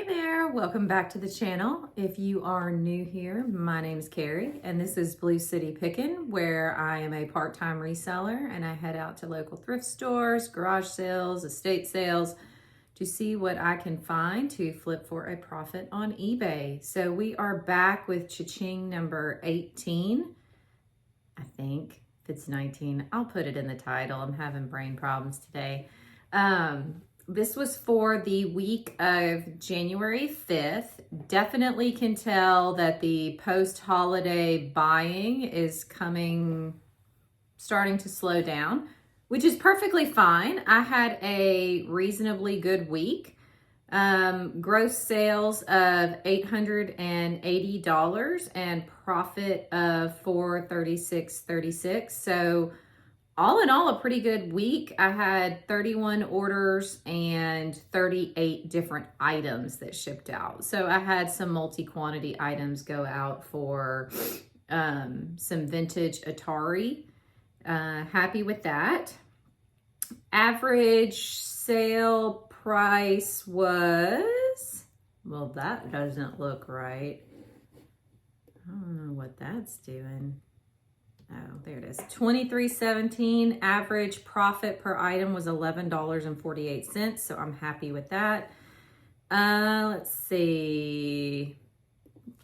Hey there, welcome back to the channel. If you are new here, my name is Carrie and this is Blue City Pickin, where I am a part-time reseller and I head out to local thrift stores, garage sales, estate sales to see what I can find to flip for a profit on eBay. So we are back with Ching number 18. I think if it's 19, I'll put it in the title. I'm having brain problems today. This was for the week of January 5th. Definitely can tell that the post-holiday buying is starting to slow down, which is perfectly fine. I had a reasonably good week. Gross sales of $880 and profit of $436.36. So all in all, a pretty good week. I had 31 orders and 38 different items that shipped out. So I had some multi-quantity items go out for some vintage Atari. Happy with that. Average sale price was, well, that doesn't look right. I don't know what that's doing. Oh, there it is. $23.17. Average profit per item was $11.48. So I'm happy with that. Let's see.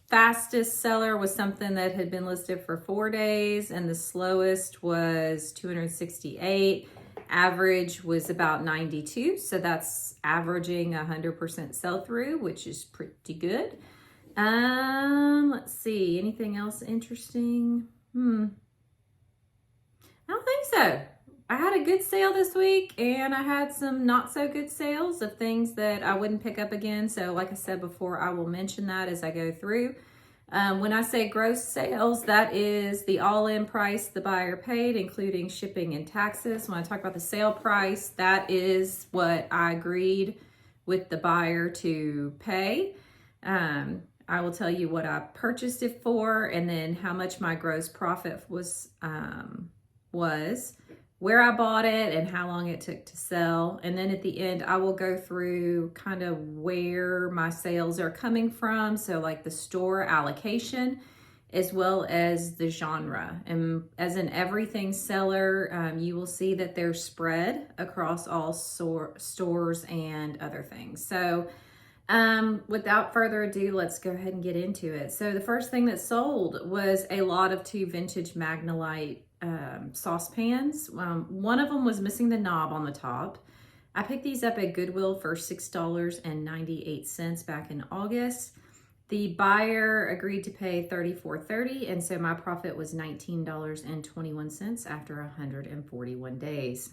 Fastest seller was something that had been listed for 4 days, and the slowest was 268. Average was about 92. So that's averaging 100% sell through, which is pretty good. Let's see. Anything else interesting? I don't think so. I had a good sale this week and I had some not so good sales of things that I wouldn't pick up again. So like I said before, I will mention that as I go through. When I say gross sales, that is the all-in price the buyer paid, including shipping and taxes. When I talk about the sale price, that is what I agreed with the buyer to pay. I will tell you what I purchased it for and then how much my gross profit was where I bought it and how long it took to sell. And then at the end, I will go through kind of where my sales are coming from. So like the store allocation, as well as the genre. And as an everything seller, you will see that they're spread across all stores and other things. So without further ado, let's go ahead and get into it. So the first thing that sold was a lot of 2 vintage Magnolite saucepans. One of them was missing the knob on the top. I picked these up at Goodwill for $6.98 back in August. The buyer agreed to pay $34.30, and so my profit was $19.21 after 141 days.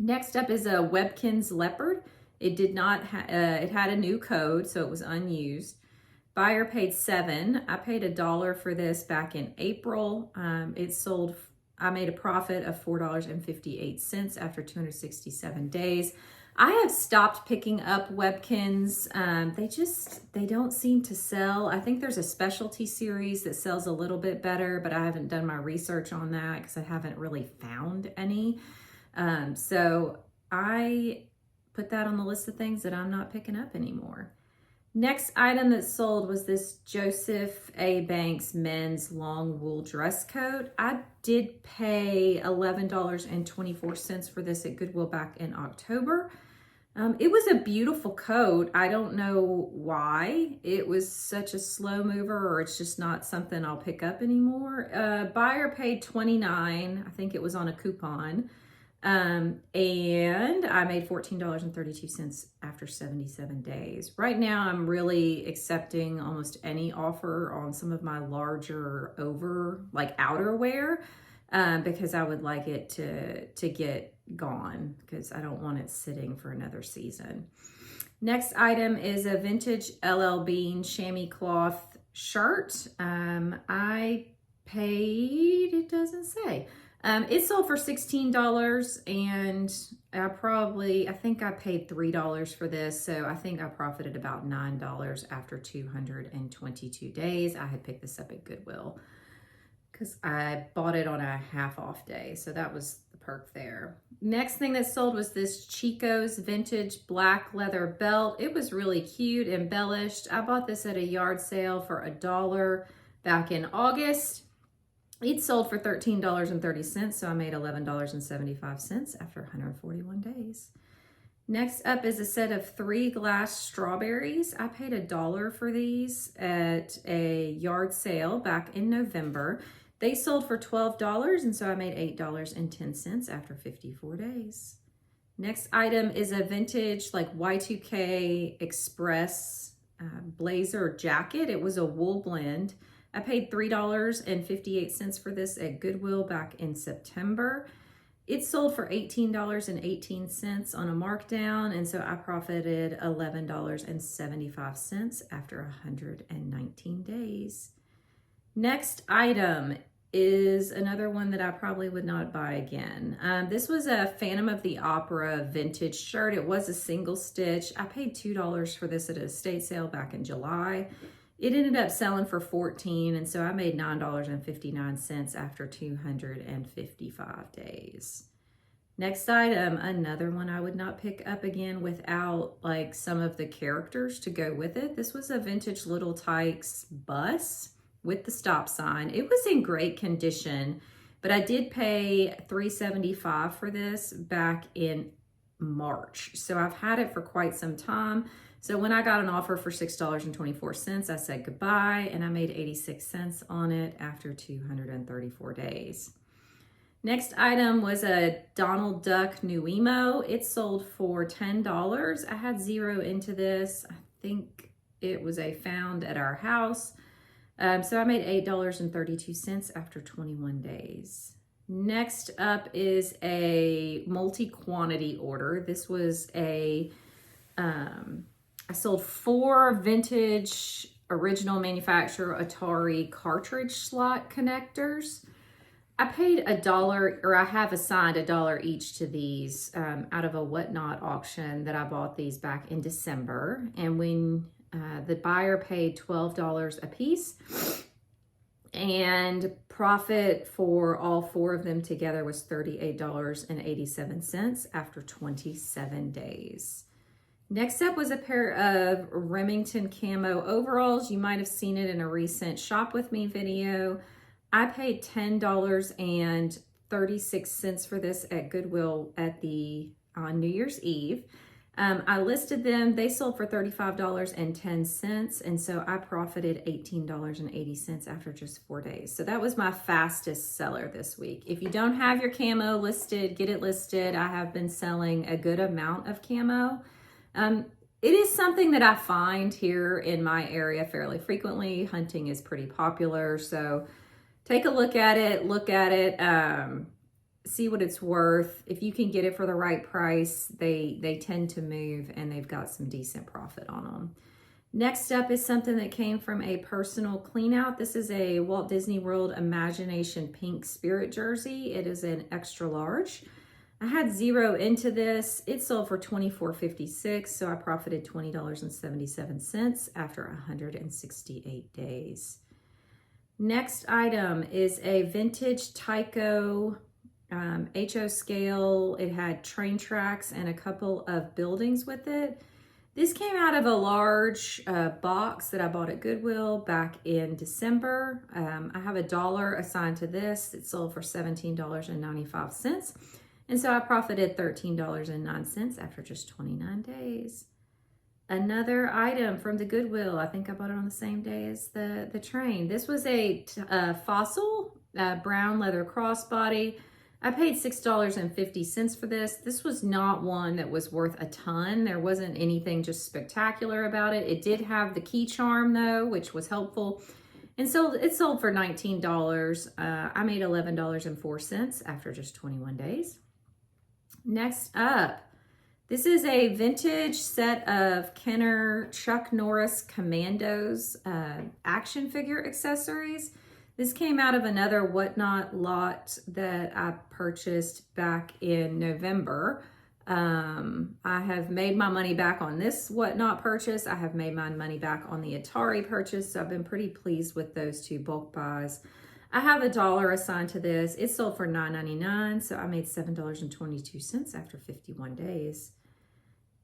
Next up is a Webkinz Leopard. It did not it had a new code, so it was unused. Buyer paid $7. I paid $1 for this back in April. It sold, I made a profit of $4.58 after 267 days. I have stopped picking up Webkinz. They don't seem to sell. I think there's a specialty series that sells a little bit better, but I haven't done my research on that because I haven't really found any. So I put that on the list of things that I'm not picking up anymore. Next item that sold was this Joseph A. Banks men's long wool dress coat. I did pay $11.24 for this at Goodwill back in October. It was a beautiful coat. I don't know why it was such a slow mover, or it's just not something I'll pick up anymore. Buyer paid $29. I think it was on a coupon. And I made $14.32 after 77 days. Right now, I'm really accepting almost any offer on some of my larger outerwear, because I would like it to get gone because I don't want it sitting for another season. Next item is a vintage LL Bean chamois cloth shirt. I paid, it doesn't say. It sold for $16 and I think I paid $3 for this. So I think I profited about $9 after 222 days. I had picked this up at Goodwill. because I bought it on a half off day. So that was the perk there. Next thing that sold was this Chico's vintage black leather belt. It was really cute, embellished. I bought this at a yard sale for $1 back in August. It sold for $13.30, so I made $11.75 after 141 days. Next up is a set of 3 glass strawberries. I paid $1 for these at a yard sale back in November. They sold for $12, and so I made $8.10 after 54 days. Next item is a vintage like Y2K Express blazer jacket. It was a wool blend. I paid $3.58 for this at Goodwill back in September. It sold for $18.18 on a markdown, and so I profited $11.75 after 119 days. Next item is another one that I probably would not buy again. This was a Phantom of the Opera vintage shirt. It was a single stitch. I paid $2 for this at a estate sale back in July. It ended up selling for $14, and so I made $9.59 after 255 days. Next item, another one I would not pick up again without like some of the characters to go with it. This was a vintage Little Tykes bus with the stop sign. It was in great condition, but I did pay $3.75 for this back in March. So I've had it for quite some time. So when I got an offer for $6.24, I said goodbye, and I made 86 cents on it after 234 days. Next item was a Donald Duck Nuemo. It sold for $10. I had 0 into this. I think it was a found at our house. So I made $8.32 after 21 days. Next up is a multi-quantity order. This was I sold 4 vintage original manufacturer Atari cartridge slot connectors. I paid $1, or I have assigned $1 each to these out of a Whatnot auction that I bought these back in December. And when the buyer paid $12 a piece, and profit for all 4 of them together was $38.87 after 27 days. Next up was a pair of Remington camo overalls. You might have seen it in a recent Shop With Me video. I paid $10.36 for this at Goodwill on New Year's Eve. I listed them. They sold for $35.10, and so I profited $18.80 after just 4 days. So that was my fastest seller this week. If you don't have your camo listed, get it listed. I have been selling a good amount of camo. It is something that I find here in my area fairly frequently. Hunting is pretty popular, so take a look at it, see what it's worth. If you can get it for the right price, they tend to move, and they've got some decent profit on them. Next up is something that came from a personal clean out. This is a Walt Disney World Imagination pink spirit jersey. It is an extra large. I had 0 into this. It sold for $24.56, so I profited $20.77 after 168 days. Next item is a vintage Tyco HO scale. It had train tracks and a couple of buildings with it. This came out of a large box that I bought at Goodwill back in December. I have $1 assigned to this. It sold for $17.95. And so I profited $13.09 after just 29 days. Another item from the Goodwill. I think I bought it on the same day as the train. This was a Fossil brown leather crossbody. I paid $6.50 for this. This was not one that was worth a ton. There wasn't anything just spectacular about it. It did have the key charm though, which was helpful. And so it sold for $19. I made $11.04 after just 21 days. Next up, this is a vintage set of Kenner Chuck Norris Commandos action figure accessories. This came out of another Whatnot lot that I purchased back in November. I have made my money back on this Whatnot purchase. I have made my money back on the Atari purchase. So I've been pretty pleased with those 2 bulk buys. I have $1 assigned to this. It sold for $9.99, so I made $7.22 after 51 days.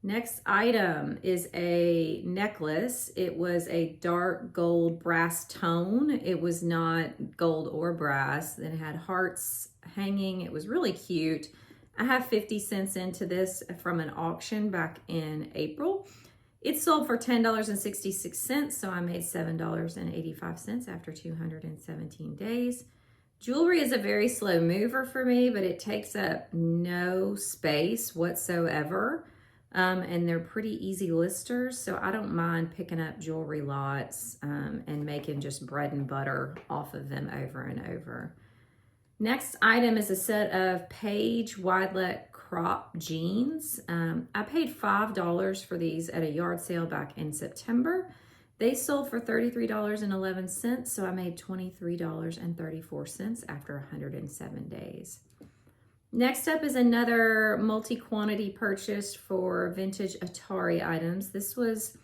Next item is a necklace. It was a dark gold brass tone. It was not gold or brass. Then it had hearts hanging. It was really cute. I have 50 cents into this from an auction back in April. It sold for $10.66, so I made $7.85 after 217 days. Jewelry is a very slow mover for me, but it takes up no space whatsoever. And they're pretty easy listers, so I don't mind picking up jewelry lots and making just bread and butter off of them over and over. Next item is a set of Paige wide-leg crop jeans. I paid $5 for these at a yard sale back in September. They sold for $33.11, so I made $23.34 after 107 days. Next up is another multi-quantity purchase for vintage Atari items. This was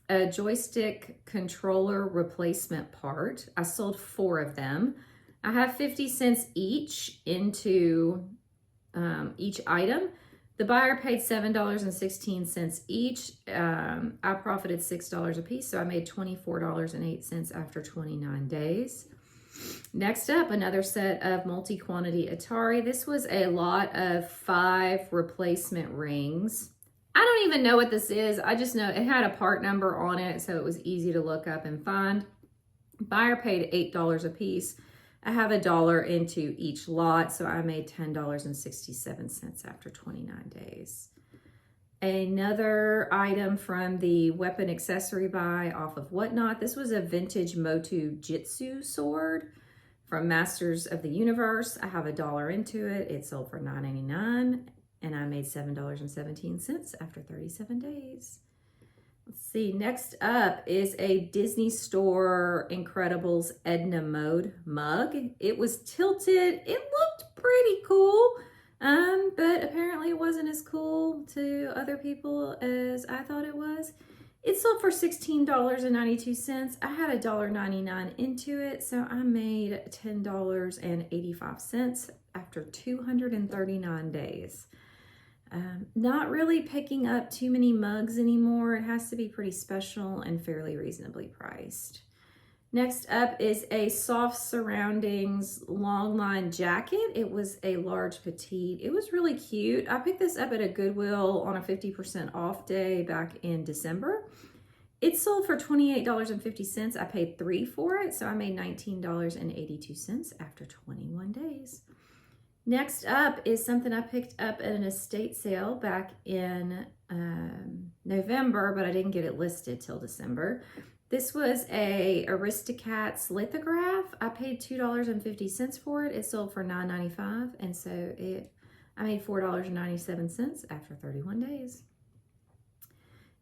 a joystick controller replacement part. I sold 4 of them. I have 50 cents each into each item. The buyer paid $7.16 each. I profited $6 a piece, so I made $24.08 after 29 days. Next up, another set of multi-quantity Atari. This was a lot of 5 replacement rings. I don't even know what this is. I just know it had a part number on it, so it was easy to look up and find. Buyer paid $8 a piece. I have $1 into each lot, so I made $10.67 after 29 days. Another item from the weapon accessory buy off of Whatnot. This was a vintage Motu Jitsu sword from Masters of the Universe. I have $1 into it. It sold for $9.99, and I made $7.17 after 37 days. Let's see, next up is a Disney Store Incredibles Edna Mode mug. It was tilted. It looked pretty cool, but apparently it wasn't as cool to other people as I thought it was. It sold for $16.92. I had $1.99 into it, so I made $10.85 after 239 days. Not really picking up too many mugs anymore. It has to be pretty special and fairly reasonably priced. Next up is a soft surroundings long line jacket. It was a large petite. It was really cute. I picked this up at a Goodwill on a 50% off day back in December. It sold for $28.50. I paid $3 for it, so I made $19.82 after 21 days. Next up is something I picked up at an estate sale back in November, but I didn't get it listed till December. This was a Aristocats lithograph. I paid $2.50 for it. It sold for $9.95, and so I made $4.97 after 31 days.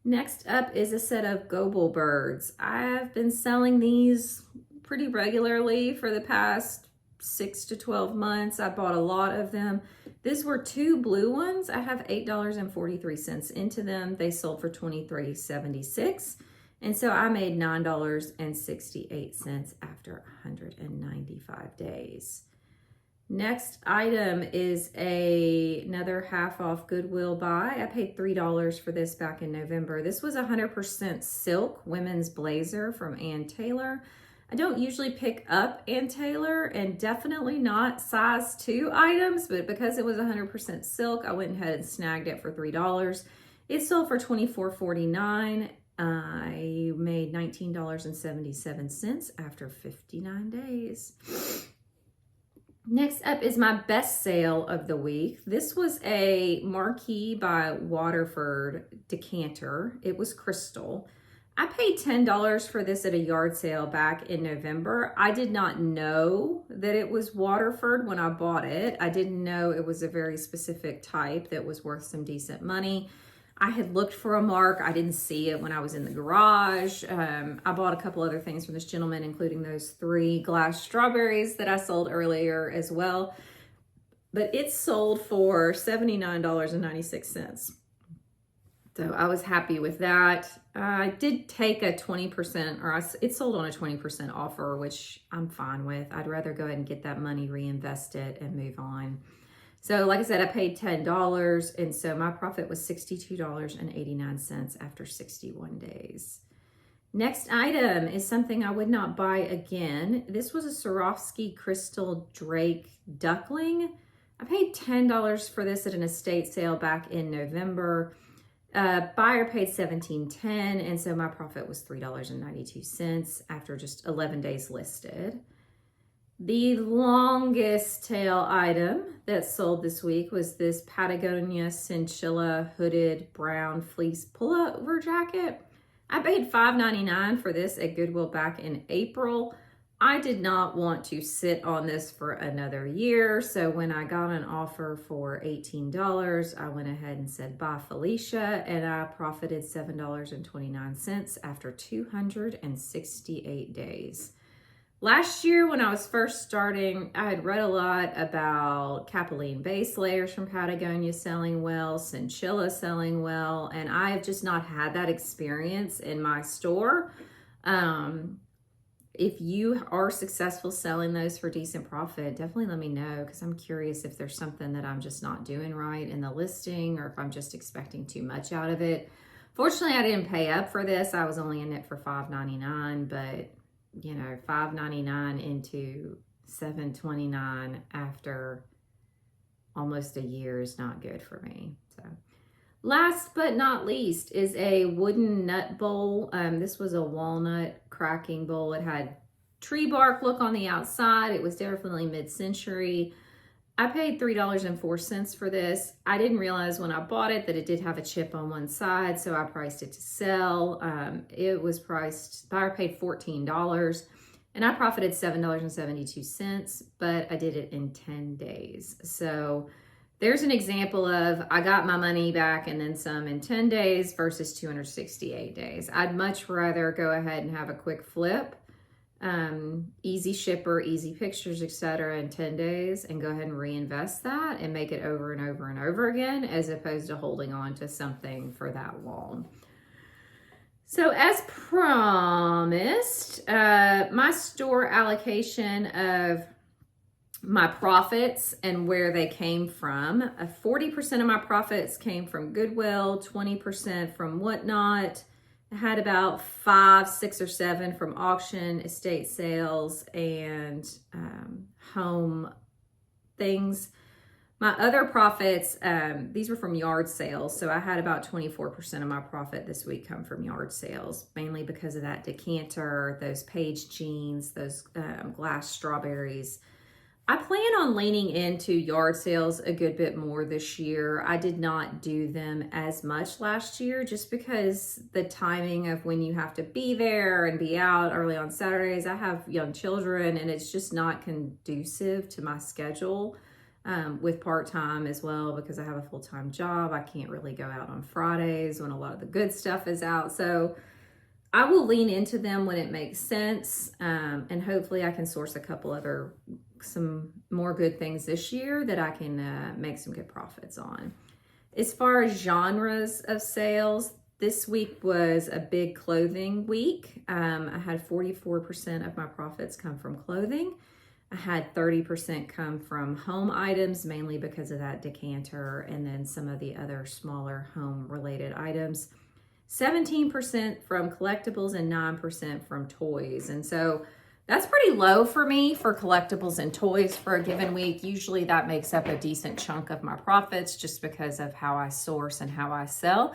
Next up is a set of Goebel birds. I've been selling these pretty regularly for the past 6 to 12 months. I bought a lot of them. These were 2 blue ones. I have $8.43 into them. They sold for $23.76. And so I made $9.68 after 195 days. Next item is another half off Goodwill buy. I paid $3 for this back in November. This was 100% silk women's blazer from Ann Taylor. I don't usually pick up Ann Taylor, and definitely not size 2 items, but because it was 100% silk, I went ahead and snagged it for $3. It sold for $24.49. I made $19.77 after 59 days. Next up is my best sale of the week. This was a Marquis by Waterford decanter. It was crystal. I paid $10 for this at a yard sale back in November. I did not know that it was Waterford when I bought it. I didn't know it was a very specific type that was worth some decent money. I had looked for a mark. I didn't see it when I was in the garage. I bought a couple other things from this gentleman, including those 3 glass strawberries that I sold earlier as well. But it sold for $79.96. So I was happy with that. I did take a 20%, or it sold on a 20% offer, which I'm fine with. I'd rather go ahead and get that money reinvested and move on. So like I said, I paid $10, and so my profit was $62.89 after 61 days. Next item is something I would not buy again. This was a Swarovski Crystal Drake Duckling. I paid $10 for this at an estate sale back in November. Buyer paid $17.10, and so my profit was $3.92 after just 11 days listed. The longest tail item that sold this week was this Patagonia Cinchilla hooded brown fleece pullover jacket. I paid $5.99 for this at Goodwill back in April. I did not want to sit on this for another year, so when I got an offer for $18, I went ahead and said bye Felicia, and I profited $7.29 after 268 days. Last year when I was first starting, I had read a lot about Capilene base layers from Patagonia selling well, Cinchilla selling well, and I have just not had that experience in my store. If you are successful selling those for decent profit, definitely let me know, because I'm curious if there's something that I'm just not doing right in the listing, or if I'm just expecting too much out of it. Fortunately, I didn't pay up for this. I was only in it for $5.99, but you know, $5.99 into $7.29 after almost a year is not good for me. So last but not least is a wooden nut bowl. This was a walnut cracking bowl. It had tree bark look on the outside. It was definitely mid-century. I paid $3.04 for this. I didn't realize when I bought it that it did have a chip on one side, so I priced it to sell. It was priced, buyer paid $14, and I profited $7.72, but I did it in 10 days. So there's an example of I got my money back and then some in 10 days versus 268 days. I'd much rather go ahead and have a quick flip, easy shipper, easy pictures, etc. in 10 days, and go ahead and reinvest that and make it over and over and over again, as opposed to holding on to something for that long. So as promised, my store allocation of my profits and where they came from, 40% of my profits came from Goodwill, 20% from Whatnot. I had about 5, 6, or 7 from auction, estate sales, and home things. My other profits, these were from yard sales. So I had about 24% of my profit this week come from yard sales, mainly because of that decanter, those Page jeans, those glass strawberries. I plan on leaning into yard sales a good bit more this year. I did not do them as much last year just because the timing of when you have to be there and be out early on Saturdays. I have young children, and it's just not conducive to my schedule with part-time as well, because I have a full-time job. I can't really go out on Fridays when a lot of the good stuff is out. So I will lean into them when it makes sense, and hopefully I can source some more good things this year that I can make some good profits on. As far as genres of sales, this week was a big clothing week. I had 44% of my profits come from clothing. I had 30% come from home items, mainly because of that decanter, and then some of the other smaller home related items. 17% from collectibles and 9% from toys. And so that's pretty low for me for collectibles and toys for a given week. Usually that makes up a decent chunk of my profits just because of how I source and how I sell.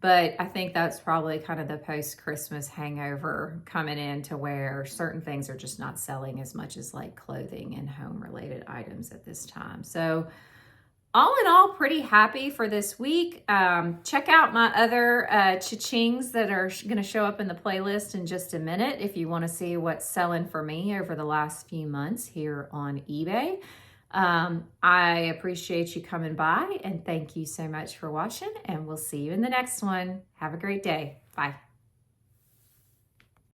But I think that's probably kind of the post-Christmas hangover coming in, to where certain things are just not selling as much as like clothing and home related items at this time. So all in all, pretty happy for this week. Check out my other cha-chings that are going to show up in the playlist in just a minute if you want to see what's selling for me over the last few months here on eBay. I appreciate you coming by, and thank you so much for watching, and we'll see you in the next one. Have a great day. Bye.